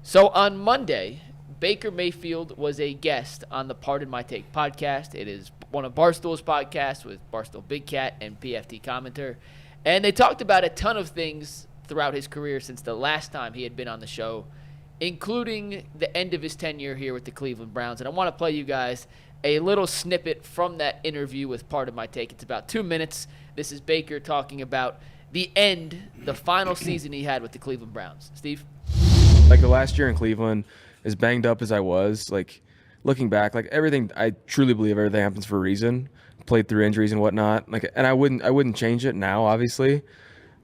So on Monday, Baker Mayfield was a guest on the Pardon My Take podcast. It is one of Barstool's podcasts with Barstool Big Cat and PFT Commenter. And they talked about a ton of things throughout his career since the last time he had been on the show, including the end of his tenure here with the Cleveland Browns. And I want to play you guys a little snippet from that interview with Pardon My Take. It's about 2 minutes. This is Baker talking about the final season he had with the Cleveland Browns. Steve? Like the last year in Cleveland, as banged up as I was, like looking back, like everything, I truly believe everything happens for a reason. Played through injuries and whatnot. Like, and I wouldn't change it now, obviously,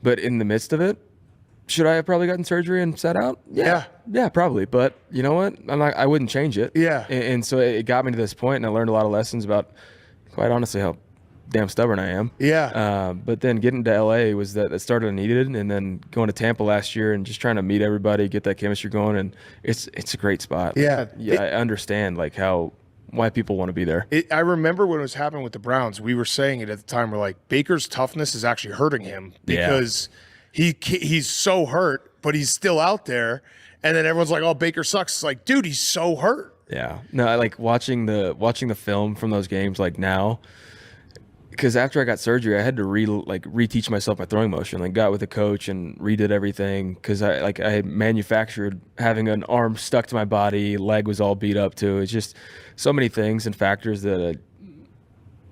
but in the midst of it, should I have probably gotten surgery and sat out? Yeah, probably. But you know what? I wouldn't change it. Yeah. And so it got me to this point, and I learned a lot of lessons about, quite honestly, how damn stubborn I am. Yeah. But then getting to LA was that started I needed, and then going to Tampa last year and just trying to meet everybody, get that chemistry going, and it's a great spot. Yeah. I understand like why people want to be there. I remember when it was happening with the Browns, we were saying it at the time. We're like, Baker's toughness is actually hurting him because he's so hurt, but he's still out there. And then everyone's like, oh, Baker sucks. It's like, dude, he's so hurt. Yeah. No, I like watching the film from those games like now. Because after I got surgery, I had to reteach myself my throwing motion. Like got with a coach and redid everything because I had manufactured having an arm stuck to my body, leg was all beat up too. It's just so many things and factors that,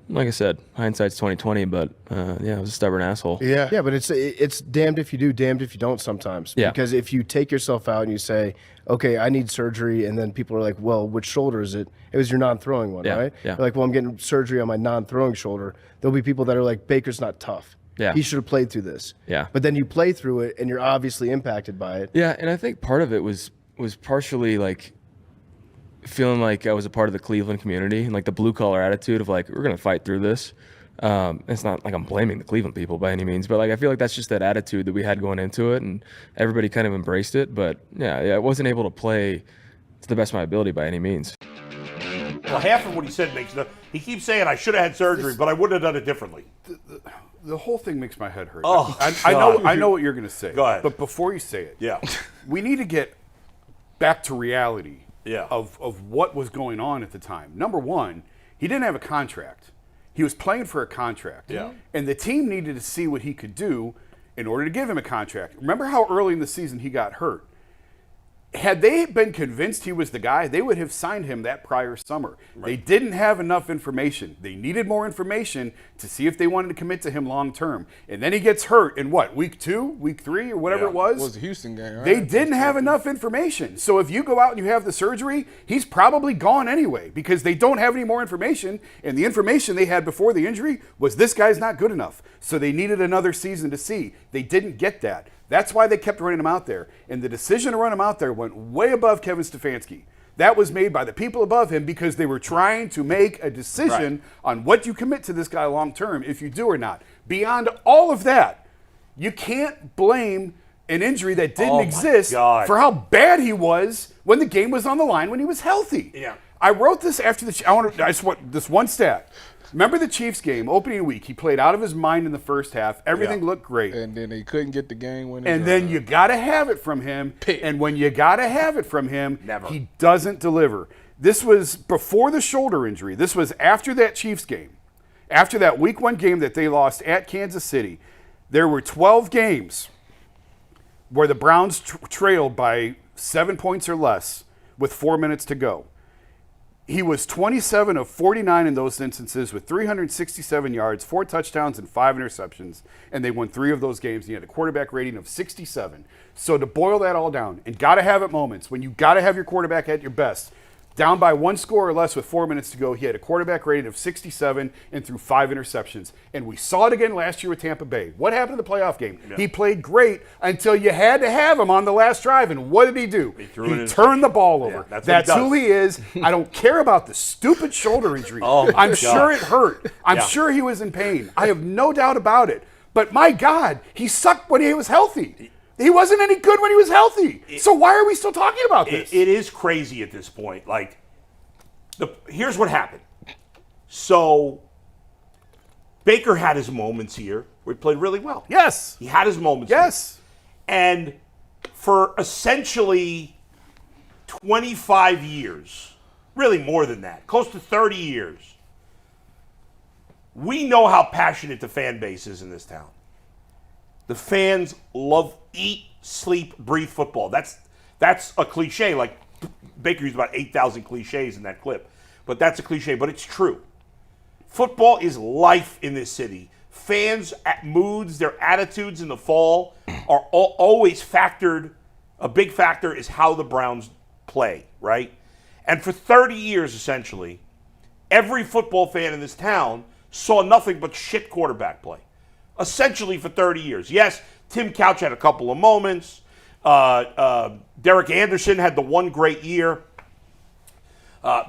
like I said, hindsight's 20/20. But I was a stubborn asshole. Yeah, yeah, but it's damned if you do, damned if you don't sometimes. Yeah. Because if you take yourself out and you say, okay, I need surgery, and then people are like, well, which shoulder is it? It was your non-throwing one, Yeah, right? yeah. You're like, well, I'm getting surgery on my non-throwing shoulder. There'll be people that are like, Baker's not tough. Yeah. He should have played through this. Yeah. But then you play through it, and you're obviously impacted by it. Yeah, and I think part of it was partially like feeling like I was a part of the Cleveland community and like the blue collar attitude of like, we're gonna fight through this. It's not like I'm blaming the Cleveland people by any means, but like I feel like that's just that attitude that we had going into it, and everybody kind of embraced it. But yeah, I wasn't able to play to the best of my ability by any means. Well, half of what he said makes no. He keeps saying I should have had surgery, but I would have done it differently. The whole thing makes my head hurt. Oh, I know what you're going to say. Go ahead. But before you say it, Yeah. we need to get back to reality Yeah. of what was going on at the time. Number one, he didn't have a contract. He was playing for a contract. Yeah. And the team needed to see what he could do in order to give him a contract. Remember how early in the season he got hurt? Had they been convinced he was the guy, they would have signed him that prior summer. Right. They didn't have enough information. They needed more information to see if they wanted to commit to him long term. And then he gets hurt in what, week 2, week 3, or whatever it was? It was the Houston game, right? They didn't have enough information. So if you go out and you have the surgery, he's probably gone anyway because they don't have any more information. And the information they had before the injury was this guy's not good enough. So they needed another season to see. They didn't get that. That's why they kept running him out there. And the decision to run him out there went way above Kevin Stefanski. That was made by the people above him because they were trying to make a decision on what you commit to this guy long term, if you do or not. Beyond all of that, you can't blame an injury that didn't exist for how bad he was when the game was on the line when he was healthy. Yeah. I wrote this after I just want this one stat. Remember the Chiefs game, opening week, he played out of his mind in the first half. Everything looked great. And then he couldn't get the game winning. And then you got to have it from him. And when you got to have it from him, he doesn't deliver. This was before the shoulder injury. This was after that Chiefs game. After that week 1 game that they lost at Kansas City. There were 12 games where the Browns trailed by 7 points or less with 4 minutes to go. He was 27 of 49 in those instances with 367 yards, 4 touchdowns, and 5 interceptions, and they won 3 of those games. He had a quarterback rating of 67. So to boil that all down, and got to have at moments when you got to have your quarterback at your best, down by 1 score or less with 4 minutes to go, he had a quarterback rating of 67 and threw 5 interceptions. And we saw it again last year with Tampa Bay. What happened in the playoff game? Yeah. He played great until you had to have him on the last drive. And what did he do? He turned the ball over. Yeah, that's who he is. I don't care about the stupid shoulder injury. I'm sure it hurt. I'm sure he was in pain. I have no doubt about it. But my God, he sucked when he was healthy. He wasn't any good when he was healthy. So why are we still talking about this? It is crazy at this point. Like, here's what happened. So Baker had his moments here where he played really well. Yes. He had his moments. Yes. Here. And for essentially 25 years, really more than that, close to 30 years, we know how passionate the fan base is in this town. The fans love, eat, sleep, breathe football. That's a cliche. Like Baker used about 8,000 cliches in that clip. But that's a cliche, but it's true. Football is life in this city. Fans' moods, their attitudes in the fall are always factored. A big factor is how the Browns play, right? And for 30 years, essentially, every football fan in this town saw nothing but shit quarterback play. Essentially for 30 years. Yes, Tim Couch had a couple of moments. Derek Anderson had the one great year.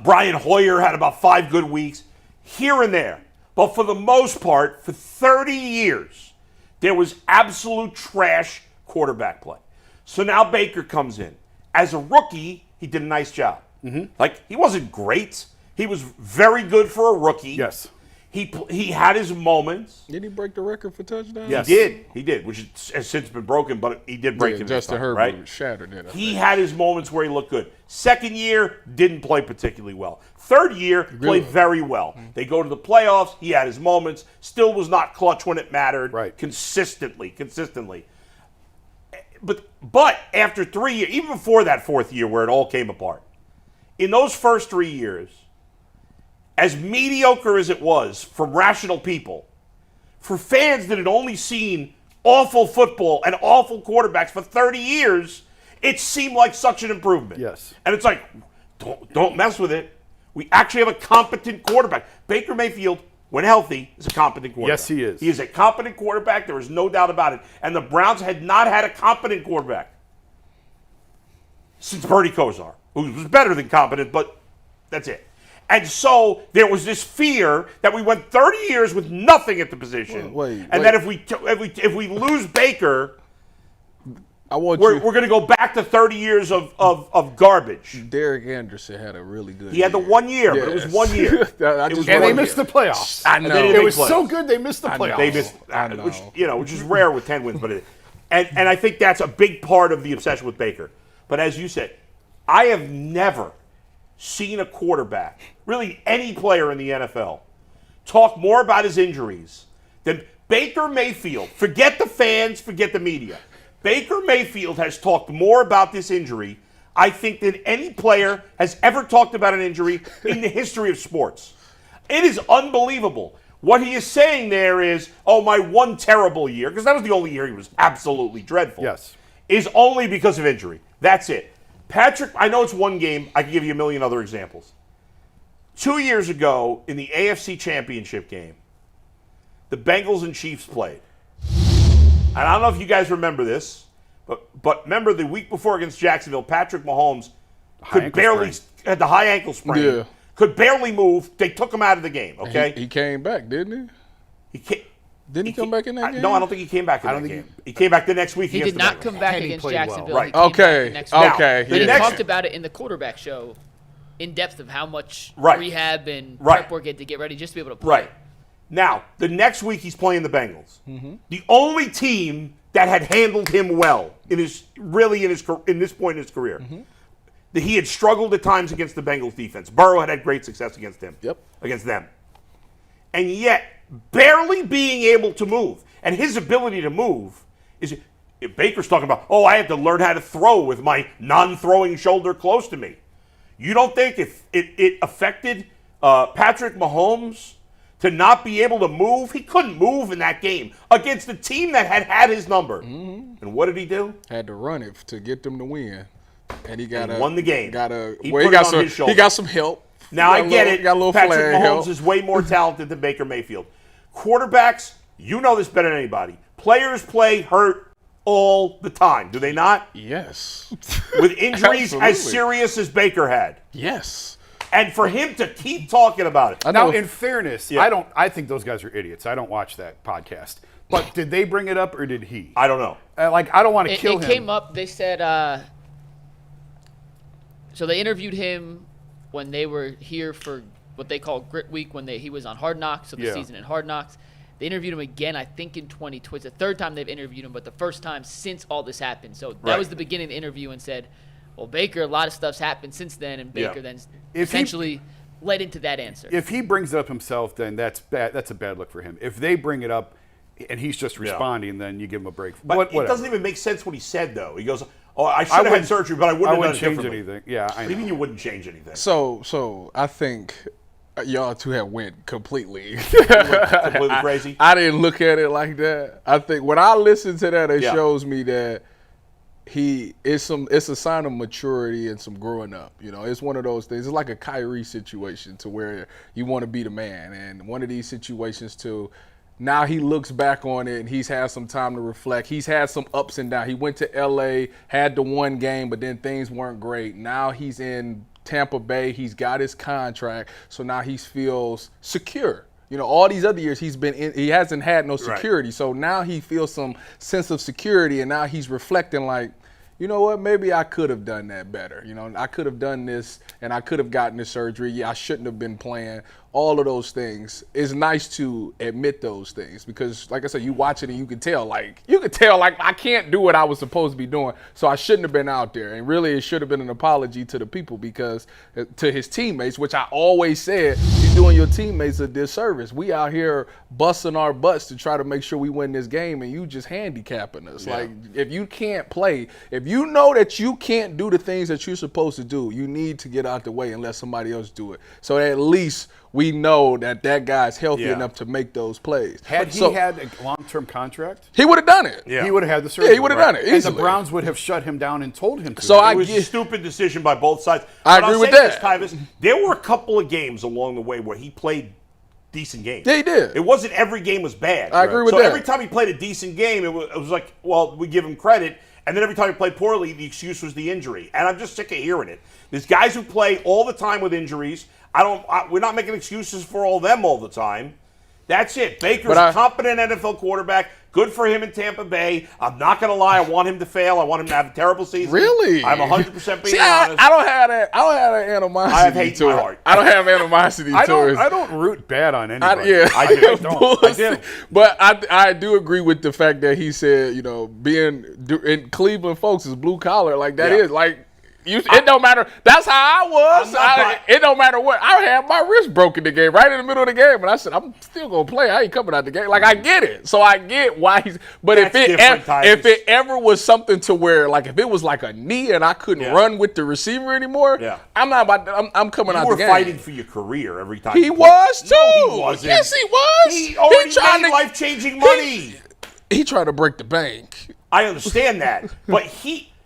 Brian Hoyer had about 5 good weeks, here and there. But for the most part, for 30 years, there was absolute trash quarterback play. So now Baker comes in. As a rookie, he did a nice job. Like, he wasn't great. He was very good for a rookie. Yes. He had his moments. Did he break the record for touchdowns? Yes. He did, which has since been broken, but he did break it. Justin Herbert right? shattered it. He had his moments where he looked good. Second year, didn't play particularly well. Third year, played very well. They go to the playoffs. He had his moments. Still was not clutch when it mattered. Right. Consistently. But after 3 years, even before that fourth year where it all came apart, in those first 3 years, as mediocre as it was from rational people, for fans that had only seen awful football and awful quarterbacks for 30 years, it seemed like such an improvement. Yes. And it's like, don't mess with it. We actually have a competent quarterback. Baker Mayfield, when healthy, is a competent quarterback. Yes, he is. He is a competent quarterback. There is no doubt about it. And the Browns had not had a competent quarterback since Bernie Kosar, who was better than competent, but that's it. And so there was this fear that we went 30 years with nothing at the position, and that if we lose Baker, we're going to go back to 30 years of garbage. Derek Anderson had a really good. He had the 1 year, but it was 1 year. And they missed the playoffs. I know. It was so good they missed the playoffs. They missed, which is rare with 10 wins, but and I think that's a big part of the obsession with Baker. But as you said, I have never seen a quarterback, really any player in the NFL, talk more about his injuries than Baker Mayfield. Forget the fans, forget the media. Baker Mayfield has talked more about this injury, I think, than any player has ever talked about an injury in the history of sports. It is unbelievable. What he is saying there is, oh, my one terrible year, because that was the only year he was absolutely dreadful, Yes. is only because of injury. That's it. Patrick, I know it's one game. I can give you a million other examples. 2 years ago, in the AFC Championship game, the Bengals and Chiefs played. And I don't know if you guys remember this, but remember the week before against Jacksonville, Patrick Mahomes had the high ankle sprain, could barely move. They took him out of the game, okay? He came back, didn't he? Didn't he come back in that game? No, I don't think he came back in that game. He came back the next week. He did not come back against Jacksonville. Right. He came back the next week. Okay. But he talked about it in the quarterback show in depth of how much rehab and prep work he had to get ready just to be able to play. Right. Now, the next week he's playing the Bengals. The only team that had handled him well in this point in his career. That he had struggled at times against the Bengals defense. Burrow had great success against him. Against them. And yet, barely being able to move. And his ability to move is, if Baker's talking about, oh, I had to learn how to throw with my non-throwing shoulder close to me. You don't think if it affected Patrick Mahomes to not be able to move? He couldn't move in that game against a team that had his number. And what did he do? Had to run it to get them to win. And he won the game. He got some help. Now, I get it. Got a little Patrick Mahomes is way more talented than Baker Mayfield. Quarterbacks, you know this better than anybody. Players play hurt all the time, do they not? Yes. With injuries as serious as Baker had. Yes. And for him to keep talking about it. Now, in fairness, I think those guys are idiots. I don't watch that podcast. But did they bring it up or did he? I don't know. I don't want to kill him. It came up. They said, so they interviewed him when they were here for what they call Grit Week, when he was on Hard Knocks, so the season in Hard Knocks. They interviewed him again, I think, in 2020. It's the third time they've interviewed him, but the first time since all this happened. So that was the beginning of the interview, and said, Well, Baker, a lot of stuff's happened since then, and Baker then essentially led into that answer. If he brings it up himself, then that's bad. That's a bad look for him. If they bring it up and he's just responding, then you give him a break. But it doesn't even make sense what he said, though. He goes, "Oh, I should have had surgery, but I wouldn't have done it change anything." Yeah, I know. Even you wouldn't change anything. So I think y'all two have went completely Crazy. I didn't look at it like that. I think when I listen to that, it shows me that it's a sign of maturity and some growing up. You know, it's one of those things. It's like a Kyrie situation to where you want to be the man, and one of these situations too. Now he looks back on it and he's had some time to reflect. He's had some ups and downs. He went to LA, had the one game, but then things weren't great. Now he's in Tampa Bay. He's got his contract, so now he feels secure. You know, all these other years he hasn't had no security. Right. So now he feels some sense of security, and now he's reflecting like, you know what, maybe I could have done that better. You know, I could have done this and I could have gotten the surgery. Yeah, I shouldn't have been playing. All of those things. It's nice to admit those things because, like I said, you watch it and you can tell like I can't do what I was supposed to be doing, so I shouldn't have been out there. And really, it should have been an apology to the people because to his teammates, which I always said, you're doing your teammates a disservice. We out here busting our butts to try to make sure we win this game, and you just handicapping us. Yeah. Like, if you can't play, if you know that you can't do the things that you're supposed to do, you need to get out the way and let somebody else do it. So at least we know that guy's healthy enough to make those plays. Had he had a long-term contract, he would have done it. Yeah. He would have had the surgery. Yeah, he would have done it easily. And the Browns would have shut him down and told him to. So it was a stupid decision by both sides. I agree with that. Tyvis, there were a couple of games along the way where he played decent games. Yeah, he did. It wasn't every game was bad. I agree with that. So every time he played a decent game, it was like, well, we give him credit. And then every time he played poorly, the excuse was the injury. And I'm just sick of hearing it. There's guys who play all the time with injuries. We're not making excuses for all of them all the time. That's it. Baker's a competent NFL quarterback. Good for him in Tampa Bay. I'm not going to lie. I want him to fail. I want him to have a terrible season. Really? I'm 100% being honest. I don't have that animosity. I have hate in my heart. I don't have animosity towards. I don't root bad on anybody. I do. But I do agree with the fact that he said, you know, being in Cleveland, folks, is blue collar. Like that is like. It don't matter. That's how I was. It don't matter what. I had my wrist broken the game, right in the middle of the game, and I said, I'm still gonna play. I ain't coming out the game. Like I get it. So I get why he's. But if it ever was something to where, like, if it was like a knee and I couldn't run with the receiver anymore, I'm not about. I'm coming out the game. You were fighting for your career every time. He was too. No, he wasn't. Yes, he was. He already made life-changing money. He tried to break the bank. I understand that, but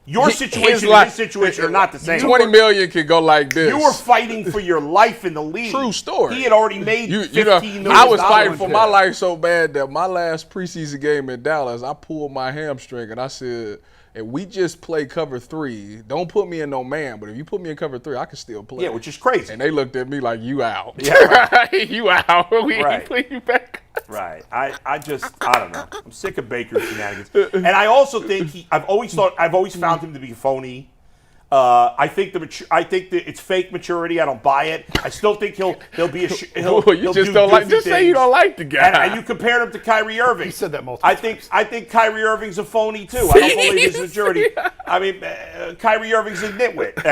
Your situation and his situation are not the same. $20 million could go like this. You were fighting for your life in the league. True story. He had already made $15 million. I was fighting for my life so bad that my last preseason game in Dallas, I pulled my hamstring and I said, if we just play cover 3, don't put me in no man, but if you put me in cover 3, I can still play. Yeah, which is crazy. And they looked at me like, you out. Yeah, right. You out. We put you back. Right. I don't know. I'm sick of Baker's shenanigans. And I also think I've always found him to be phony. I think that it's fake maturity. I don't buy it. I still think he'll be a you just don't like. Just say you don't like the guy. And you compared him to Kyrie Irving. He said that multiple times. I think Kyrie Irving's a phony too. I don't believe his maturity. I mean, Kyrie Irving's a nitwit,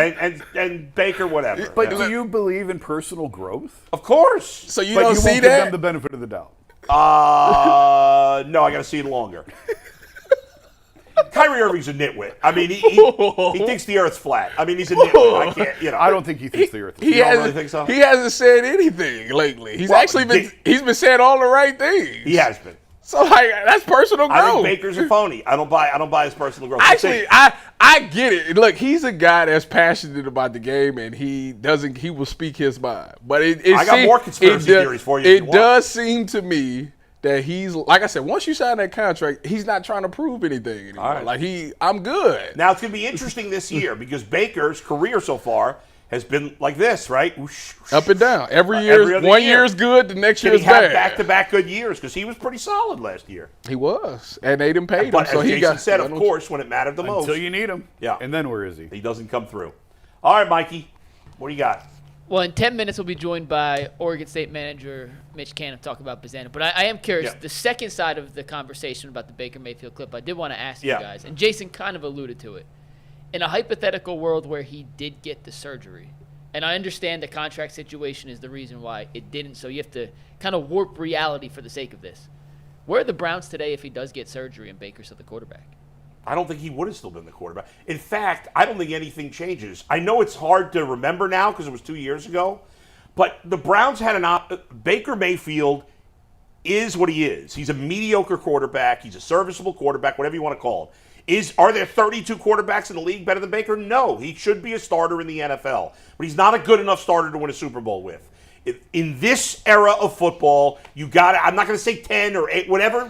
and Baker whatever. But do you believe in personal growth? Of course. So you don't see won't that? Give them the benefit of the doubt. No, I got to see it longer. Kyrie Irving's a nitwit. I mean, he thinks the Earth's flat. I mean, he's a nitwit. I can't, I don't think he thinks the Earth is flat. You don't really think so? He hasn't said anything lately. He's been saying all the right things. He has been. So like that's personal growth. I think Baker's a phony. I don't buy his personal growth. Actually, I get it. Look, he's a guy that's passionate about the game, and he will speak his mind. But I got more conspiracy theories for you. It does seem to me that he's, like I said, once you sign that contract, he's not trying to prove anything anymore. Right. Like I'm good. Now it's going to be interesting this year because Baker's career so far has been like this, right? Up and down. Every year, one year is good, the next year is bad. Can he have back-to-back good years? Because he was pretty solid last year. He was, and they didn't pay him. But as Jason said, of course, when it mattered the most. Until you need him. Yeah. And then where is he? He doesn't come through. All right, Mikey, what do you got? Well, in 10 minutes, we'll be joined by Oregon State manager Mitch Cannon to talk about Bazana. But I am curious, the second side of the conversation about the Baker Mayfield clip, I did want to ask you guys, and Jason kind of alluded to it. In a hypothetical world where he did get the surgery, and I understand the contract situation is the reason why it didn't, so you have to kind of warp reality for the sake of this. Where are the Browns today if he does get surgery and Baker's the quarterback? I don't think he would have still been the quarterback. In fact, I don't think anything changes. I know it's hard to remember now because it was 2 years ago, but the Browns had Baker Mayfield is what he is. He's a mediocre quarterback. He's a serviceable quarterback, whatever you want to call him. Are there 32 quarterbacks in the league better than Baker? No. He should be a starter in the NFL, but he's not a good enough starter to win a Super Bowl with. In this era of football, I'm not going to say 10 or 8, whatever.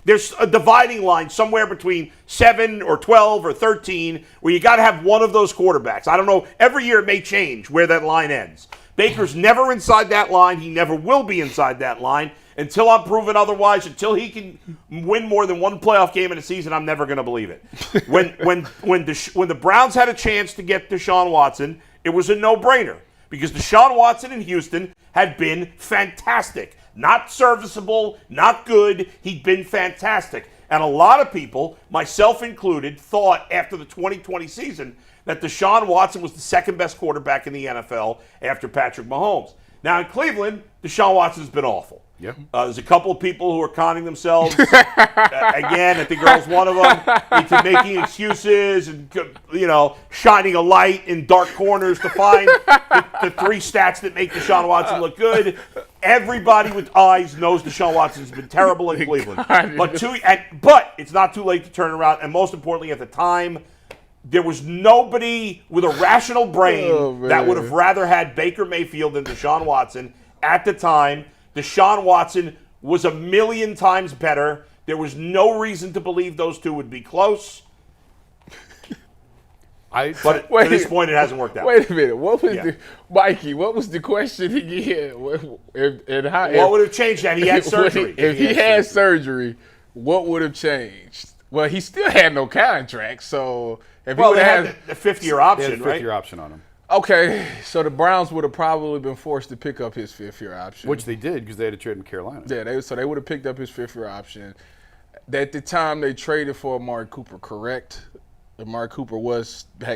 There's a dividing line somewhere between 7 or 12 or 13 where you got to have one of those quarterbacks. I don't know. Every year it may change where that line ends. Baker's never inside that line. He never will be inside that line. Until I'm proven otherwise, until he can win more than one playoff game in a season, I'm never going to believe it. When the Browns had a chance to get Deshaun Watson, it was a no-brainer because Deshaun Watson in Houston had been fantastic. Not serviceable, not good. He'd been fantastic. And a lot of people, myself included, thought after the 2020 season that Deshaun Watson was the second best quarterback in the NFL after Patrick Mahomes. Now in Cleveland, Deshaun Watson's been awful. Yeah. There's a couple of people who are conning themselves. Again, I think Earl's one of them, into making excuses and, shining a light in dark corners to find the 3 stats that make Deshaun Watson look good. Everybody with eyes knows Deshaun Watson's been terrible in Cleveland. But it's not too late to turn around. And most importantly, at the time, there was nobody with a rational brain that would have rather had Baker Mayfield than Deshaun Watson at the time. Deshaun Watson was a million times better. There was no reason to believe those two would be close. But at this point, it hasn't worked out. Wait a minute. What was Mikey? What was the question again? What would have changed that? He had surgery. If he had surgery, what would have changed? Well, he still had no contract, so if he would have had the 5th-year option, They had a 5th-year option on him. Okay, so the Browns would have probably been forced to pick up his 5th-year option. Which they did because they had to trade him to Carolina. Yeah, they would have picked up his 5th-year option. At the time, they traded for Amari Cooper, correct? Amari Cooper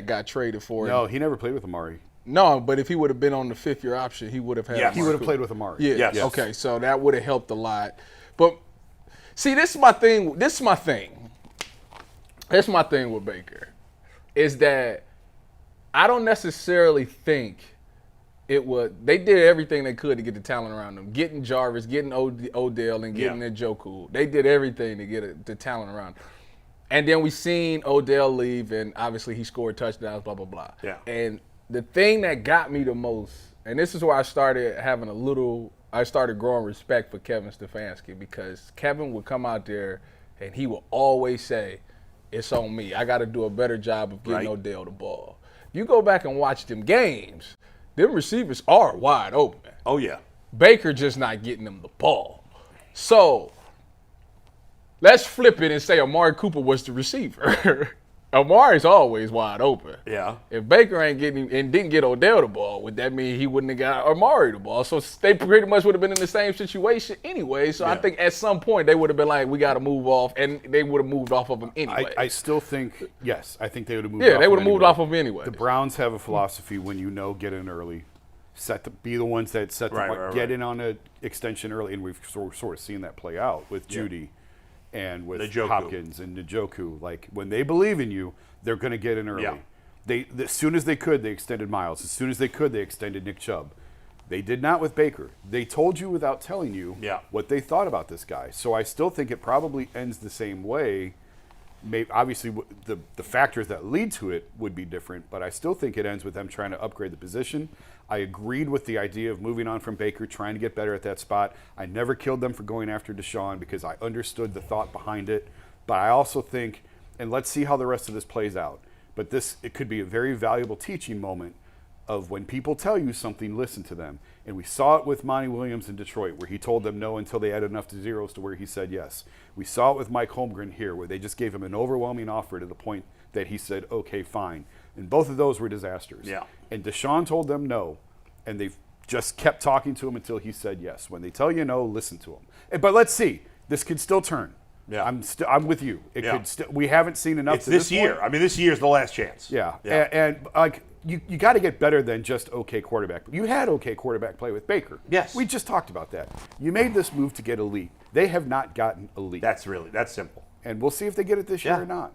got traded for. No, he never played with Amari. No, but if he would have been on the 5th-year option, he would have had. He would have played with Amari. Yeah. Yes. Okay, so that would have helped a lot. But see, this is my thing. That's my thing with Baker, is that I don't necessarily think it would. They did everything they could to get the talent around them. Getting Jarvis, getting Odell, and getting Njoku. They did everything to get the talent around. And then we seen Odell leave, and obviously he scored touchdowns, blah, blah, blah. Yeah. And the thing that got me the most, and this is where I started growing respect for Kevin Stefanski, because Kevin would come out there and he would always say, it's on me. I got to do a better job of getting Odell the ball. You go back and watch them games, them receivers are wide open. Oh, yeah. Baker just not getting them the ball. So let's flip it and say Amari Cooper was the receiver. Amari's always wide open. Yeah. If Baker ain't getting and didn't get Odell the ball, would that mean he wouldn't have got Amari the ball? So they pretty much would have been in the same situation anyway. So I think at some point they would have been like, we got to move off, and they would have moved off of him anyway. I still think, yes, I think they would have moved Yeah, off they would him have moved anyway. off of him anyway. The Browns have a philosophy when get in early, be the ones that get in on an extension early, and we've sort of seen that play out with Judy and with Njoku. Hopkins and Njoku. Like, when they believe in you, they're going to get in early. Yeah. As soon as they could, they extended Miles. As soon as they could, they extended Nick Chubb. They did not with Baker. They told you without telling you what they thought about this guy. So I still think it probably ends the same way. Obviously, the factors that lead to it would be different, but I still think it ends with them trying to upgrade the position. I agreed with the idea of moving on from Baker, trying to get better at that spot. I never killed them for going after Deshaun because I understood the thought behind it. But I also think, and let's see how the rest of this plays out, but it could be a very valuable teaching moment of when people tell you something, listen to them. And we saw it with Monty Williams in Detroit, where he told them no until they added enough to zeros to where he said yes. We saw it with Mike Holmgren here, where they just gave him an overwhelming offer to the point that he said, okay, fine. And both of those were disasters. Yeah. And Deshaun told them no, and they've just kept talking to him until he said yes. When they tell you no, listen to him. But let's see. This could still turn. Yeah. I'm with you. It could. We haven't seen enough. It's this year. point. I mean, this year's the last chance. Yeah. And like you got to get better than just okay quarterback. You had okay quarterback play with Baker. Yes. We just talked about that. You made this move to get elite. They have not gotten elite. That's simple. And we'll see if they get it this year or not.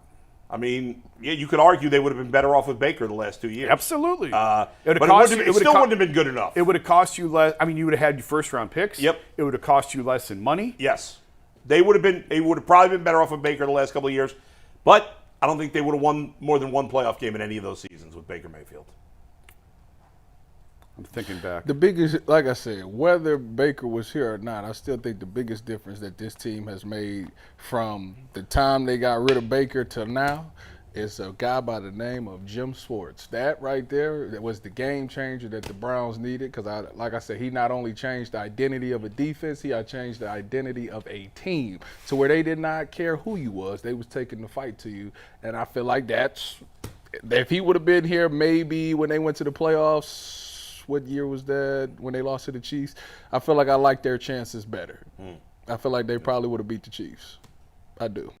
I mean, yeah, you could argue they would have been better off with Baker the last 2 years. Absolutely. But it still wouldn't have been good enough. It would have cost you less. I mean, you would have had your first-round picks. Yep. It would have cost you less in money. Yes. They would have probably been better off with Baker the last couple of years. But I don't think they would have won more than one playoff game in any of those seasons with Baker Mayfield. I'm thinking back. The biggest, like I said, whether Baker was here or not, I still think the biggest difference that this team has made from the time they got rid of Baker to now is a guy by the name of Jim Schwartz. That right there, that was the game changer that the Browns needed because, like I said, he not only changed the identity of a defense, he had changed the identity of a team to where they did not care who you was. They was taking the fight to you. And I feel like if he would have been here maybe when they went to the playoffs, what year was that when they lost to the Chiefs? I feel like I like their chances better. I feel like they probably would have beat the Chiefs. I do.